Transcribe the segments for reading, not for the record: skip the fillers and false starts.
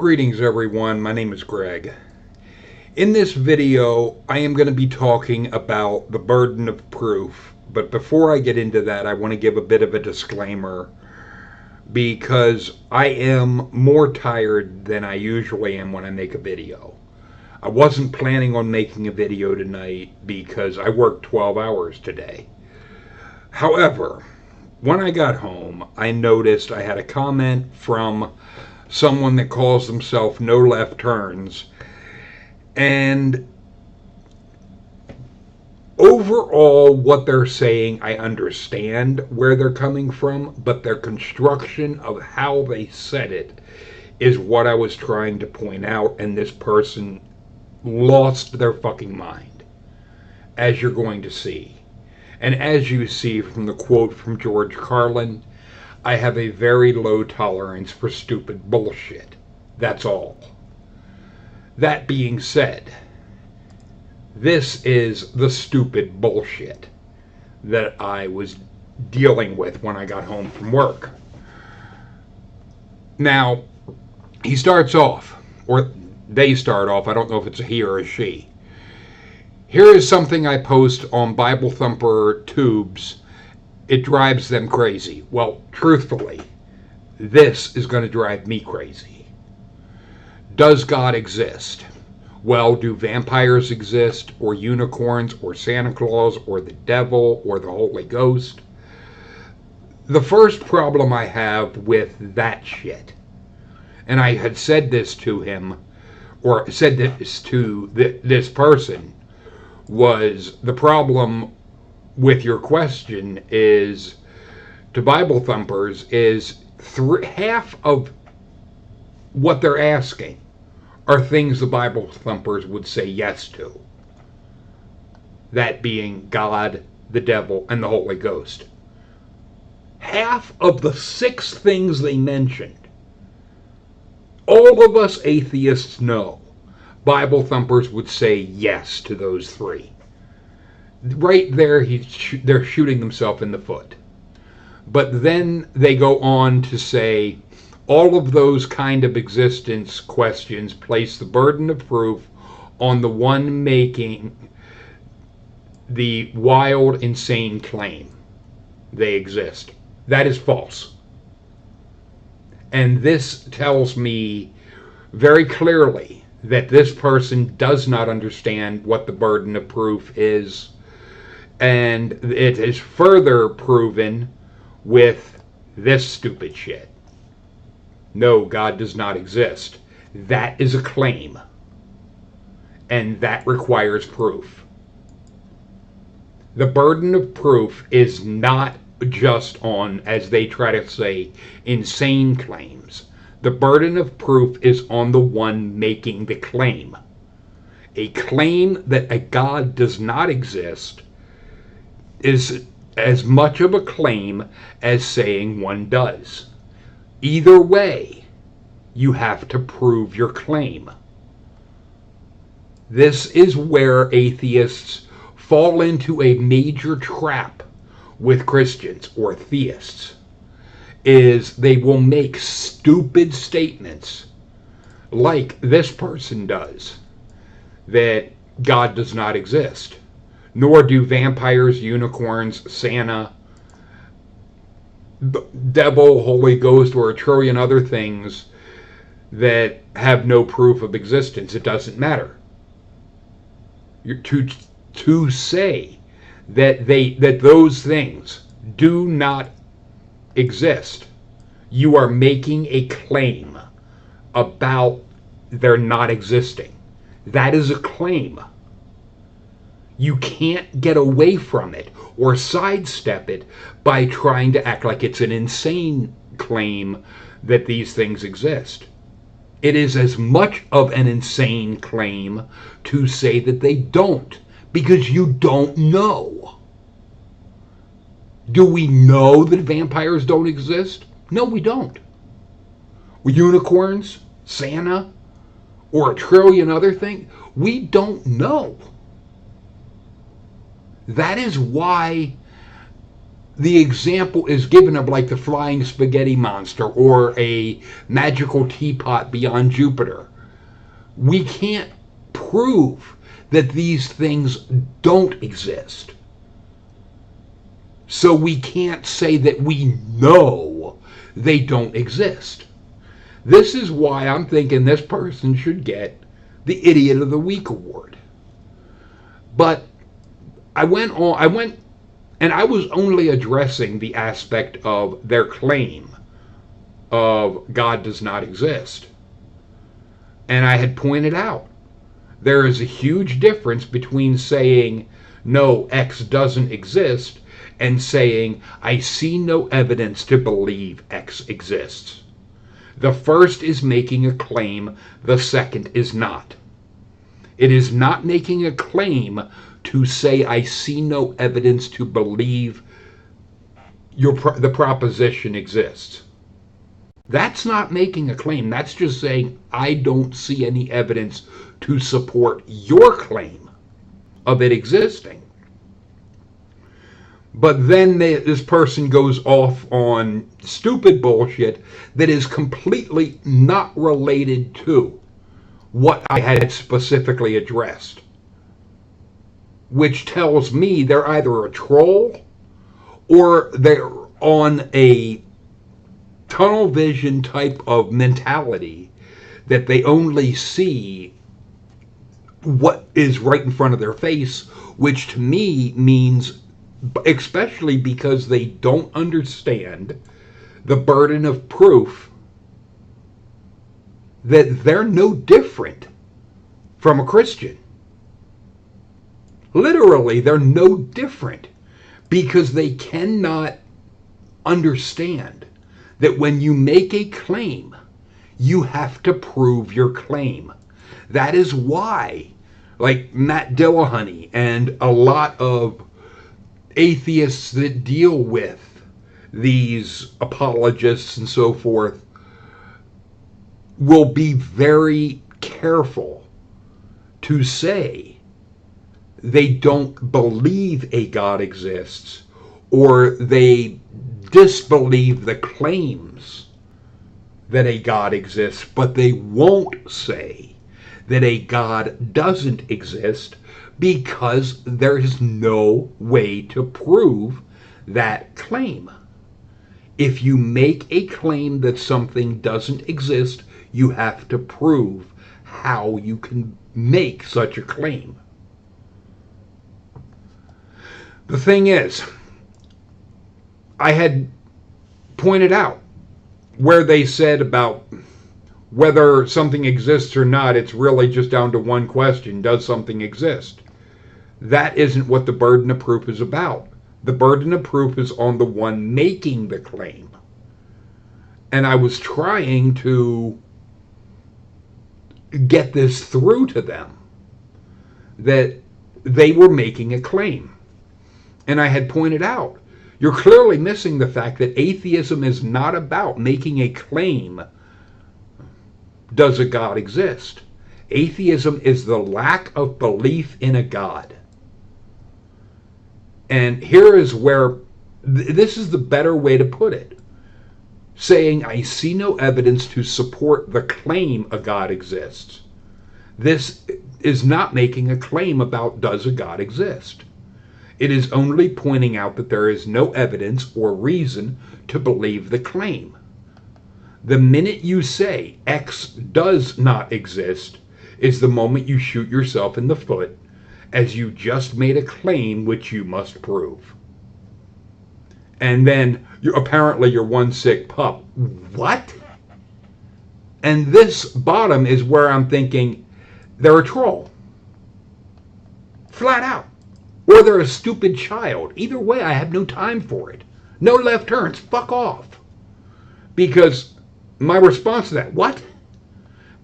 Greetings everyone, my name is Greg. In this video, I am going to be talking about the burden of proof. But before I get into that, I want to give a bit of a disclaimer because I am more tired than I usually am when I make a video. I wasn't planning on making a video tonight because I worked 12 hours today. However, when I got home, I noticed I had a comment from someone that calls themselves No Left Turns, and overall what they're saying, I understand where they're coming from, but their construction of how they said it is what I was trying to point out, and this person lost their fucking mind, as you're going to see. And as you see from the quote from George Carlin, I have a very low tolerance for stupid bullshit. That's all. That being said, this is the stupid bullshit that I was dealing with when I got home from work. Now, he starts off, or they start off, I don't know if it's a he or a she. Here is something I post on Bible Thumper tubes. It drives them crazy. Well, truthfully, this is going to drive me crazy. Does God exist? Well, do vampires exist, or unicorns, or Santa Claus, or the devil, or the Holy Ghost? The first problem I have with that shit, and I had said this to him, or said this to this person, was the problem with your question is, to Bible thumpers, is half of what they're asking are things the Bible thumpers would say yes to. That being God, the devil, and the Holy Ghost. Half of the 6 things they mentioned, all of us atheists know Bible thumpers would say yes to those 3. Right there, they're shooting themselves in the foot. But then they go on to say all of those kind of existence questions place the burden of proof on the one making the wild, insane claim they exist. That is false. And this tells me very clearly that this person does not understand what the burden of proof is. And it is further proven with this stupid shit. No, God does not exist. That is a claim. And that requires proof. The burden of proof is not just on, as they try to say, insane claims. The burden of proof is on the one making the claim. A claim that a God does not exist is as much of a claim as saying one does. Either way, you have to prove your claim. This is where atheists fall into a major trap with Christians or theists, is they will make stupid statements like this person does, that God does not exist, nor do vampires, unicorns, Santa, devil, Holy Ghost, or a trillion other things that have no proof of existence. It doesn't matter. To say that those things do not exist, you are making a claim about their not existing. That is a claim. You can't get away from it or sidestep it by trying to act like it's an insane claim that these things exist. It is as much of an insane claim to say that they don't, because you don't know. Do we know that vampires don't exist? No, we don't. Unicorns, Santa, or a trillion other things? We don't know. That is why the example is given of like the flying spaghetti monster or a magical teapot beyond Jupiter. We can't prove that these things don't exist. So we can't say that we know they don't exist. This is why I'm thinking this person should get the Idiot of the Week award. But I went, and I was only addressing the aspect of their claim of God does not exist. And I had pointed out there is a huge difference between saying, no, X doesn't exist, and saying, I see no evidence to believe X exists. The first is making a claim, the second is not. It is not making a claim to say, I see no evidence to believe the proposition exists. That's not making a claim. That's just saying, I don't see any evidence to support your claim of it existing. But then this person goes off on stupid bullshit that is completely not related to what I had specifically addressed, which tells me they're either a troll or they're on a tunnel vision type of mentality that they only see what is right in front of their face, which to me means, especially because they don't understand the burden of proof, that they're no different from a Christian. Literally, they're no different, because they cannot understand that when you make a claim, you have to prove your claim. That is why, like Matt Dillahunty and a lot of atheists that deal with these apologists and so forth will be very careful to say they don't believe a God exists, or they disbelieve the claims that a God exists, but they won't say that a God doesn't exist, because there is no way to prove that claim. If you make a claim that something doesn't exist, you have to prove how you can make such a claim. The thing is, I had pointed out where they said about whether something exists or not, it's really just down to one question: does something exist? That isn't what the burden of proof is about. The burden of proof is on the one making the claim. And I was trying to get this through to them, that they were making a claim. And I had pointed out, you're clearly missing the fact that atheism is not about making a claim, does a God exist? Atheism is the lack of belief in a God. And here is where, this is the better way to put it. Saying, I see no evidence to support the claim a God exists. This is not making a claim about does a God exist. It is only pointing out that there is no evidence or reason to believe the claim. The minute you say X does not exist is the moment you shoot yourself in the foot, as you just made a claim which you must prove. And then apparently you're one sick pup. What? And this bottom is where I'm thinking they're a troll. Flat out. Or they're a stupid child. Either way, I have no time for it. No left turns. Fuck off. Because my response to that, what?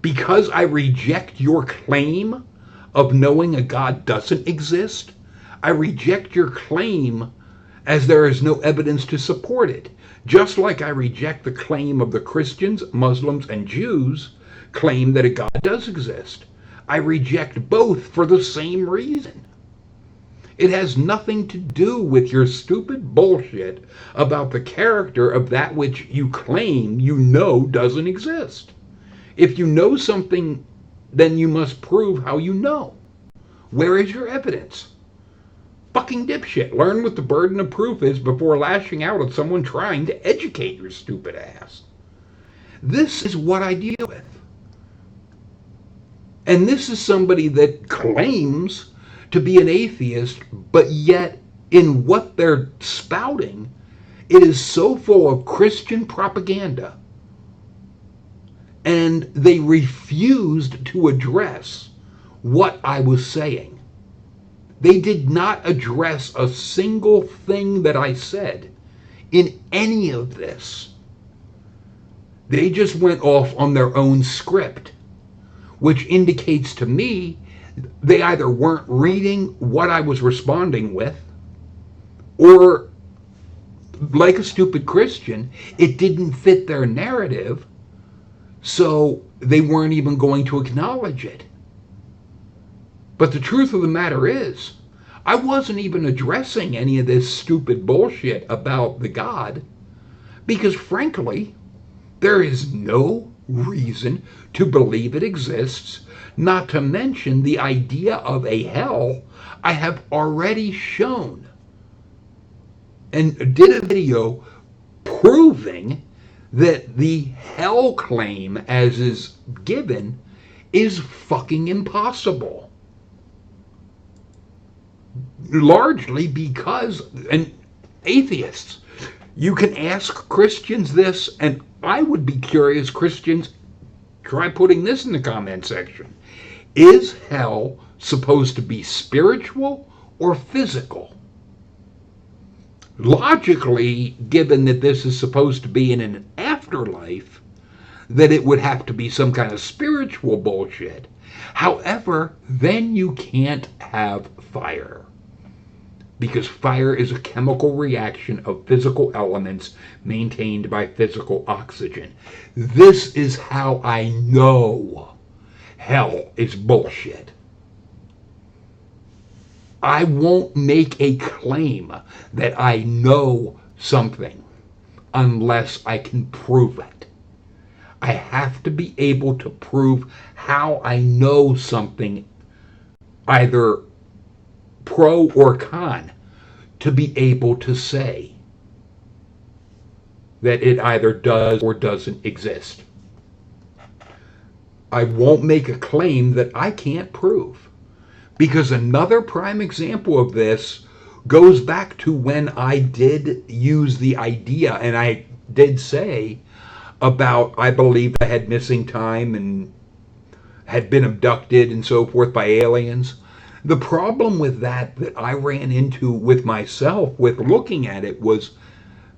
Because I reject your claim of knowing a God doesn't exist? I reject your claim as there is no evidence to support it. Just like I reject the claim of the Christians, Muslims, and Jews claim that a God does exist. I reject both for the same reason. It has nothing to do with your stupid bullshit about the character of that which you claim you know doesn't exist. If you know something, then you must prove how you know. Where is your evidence? Fucking dipshit. Learn what the burden of proof is before lashing out at someone trying to educate your stupid ass. This is what I deal with. And this is somebody that claims to be an atheist, but yet in what they're spouting, it is so full of Christian propaganda. And they refused to address what I was saying. They did not address a single thing that I said in any of this. They just went off on their own script, which indicates to me they either weren't reading what I was responding with, or, like a stupid Christian, it didn't fit their narrative, so they weren't even going to acknowledge it. But the truth of the matter is, I wasn't even addressing any of this stupid bullshit about the God, because frankly, there is no reason to believe it exists, not to mention the idea of a hell I have already shown and did a video proving that the hell claim as is given is fucking impossible. Largely because, and atheists, you can ask Christians this, and I would be curious, Christians, try putting this in the comment section. Is hell supposed to be spiritual or physical? Logically, given that this is supposed to be in an afterlife, that it would have to be some kind of spiritual bullshit. However, then you can't have fire, because fire is a chemical reaction of physical elements maintained by physical oxygen. This is how I know hell is bullshit. I won't make a claim that I know something unless I can prove it. I have to be able to prove how I know something, either pro or con, to be able to say that it either does or doesn't exist. I won't make a claim that I can't prove, because another prime example of this goes back to when I did use the idea, and I did say about I believed I had missing time and had been abducted and so forth by aliens. The problem with that I ran into with myself with looking at it was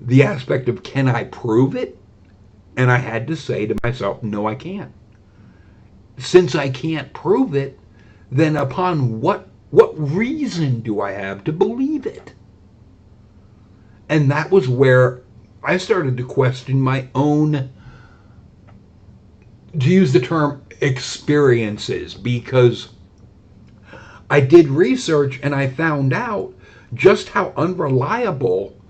the aspect of, can I prove it? And I had to say to myself, no, I can't. Since I can't prove it, then upon what reason do I have to believe it? And that was where I started to question my own, to use the term, experiences, because I did research and I found out just how unreliable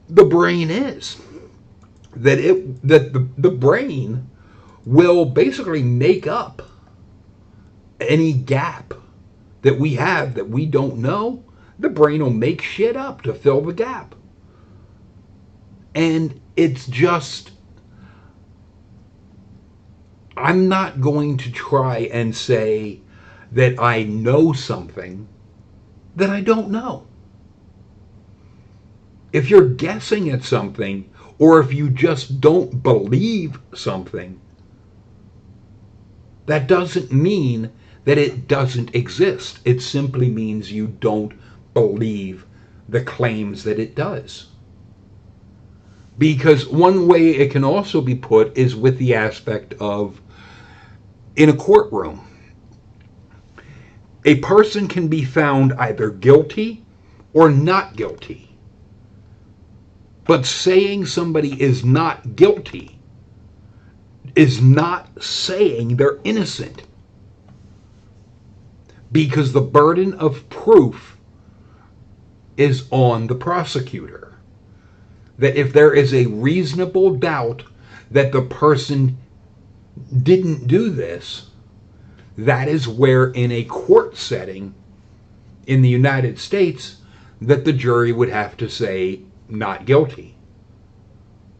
the brain is. That the brain will basically make up any gap that we have that we don't know. The brain will make shit up to fill the gap. And it's just, I'm not going to try and say that I know something that I don't know. If you're guessing at something, or if you just don't believe something, that doesn't mean that it doesn't exist. It simply means you don't believe the claims that it does. Because one way it can also be put is with the aspect of, in a courtroom, a person can be found either guilty or not guilty. But saying somebody is not guilty is not saying they're innocent. because the burden of proof is on the prosecutor. That if there is a reasonable doubt that the person didn't do this, that is where in a court setting in the United States that the jury would have to say not guilty.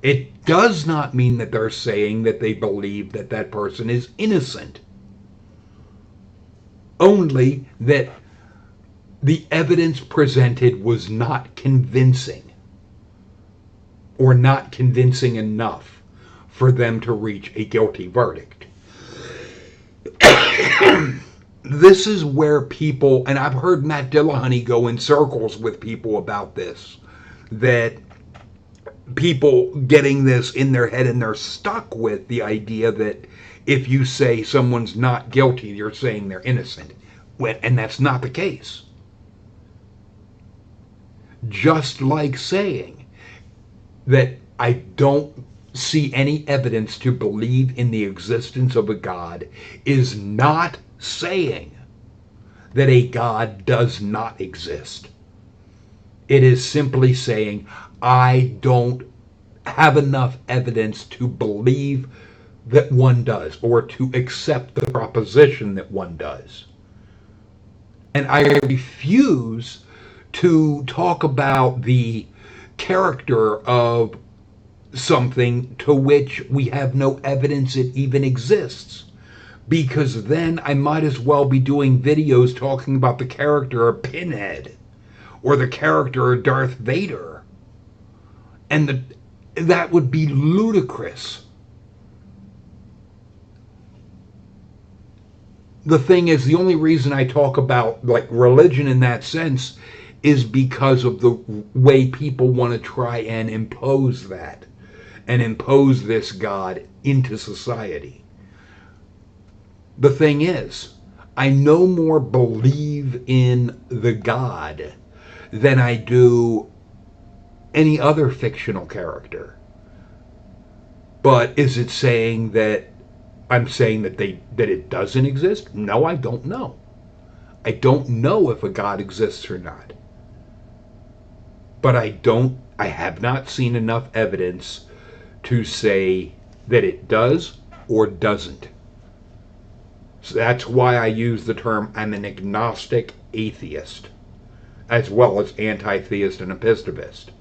It does not mean that they're saying that they believe that that person is innocent. Only that the evidence presented was not convincing, or not convincing enough for them to reach a guilty verdict. This is where people, and I've heard Matt Dillahunty go in circles with people about this, that people getting this in their head and they're stuck with the idea that if you say someone's not guilty, you're saying they're innocent. And that's not the case. Just like saying that I don't see any evidence to believe in the existence of a God is not saying that a God does not exist. It is simply saying I don't have enough evidence to believe that one does, or to accept the proposition that one does. And I refuse to talk about the character of something to which we have no evidence it even exists. Because then I might as well be doing videos talking about the character of Pinhead or the character of Darth Vader. And that would be ludicrous. The thing is, the only reason I talk about like religion in that sense is because of the way people want to try and impose that and impose this God into society. The thing is, I no more believe in the God than I do any other fictional character. But is it saying that I'm saying that it doesn't exist? No, I don't know. I don't know if a God exists or not. But I have not seen enough evidence to say that it does or doesn't. So that's why I use the term I'm an agnostic atheist, as well as anti-theist and epistemist.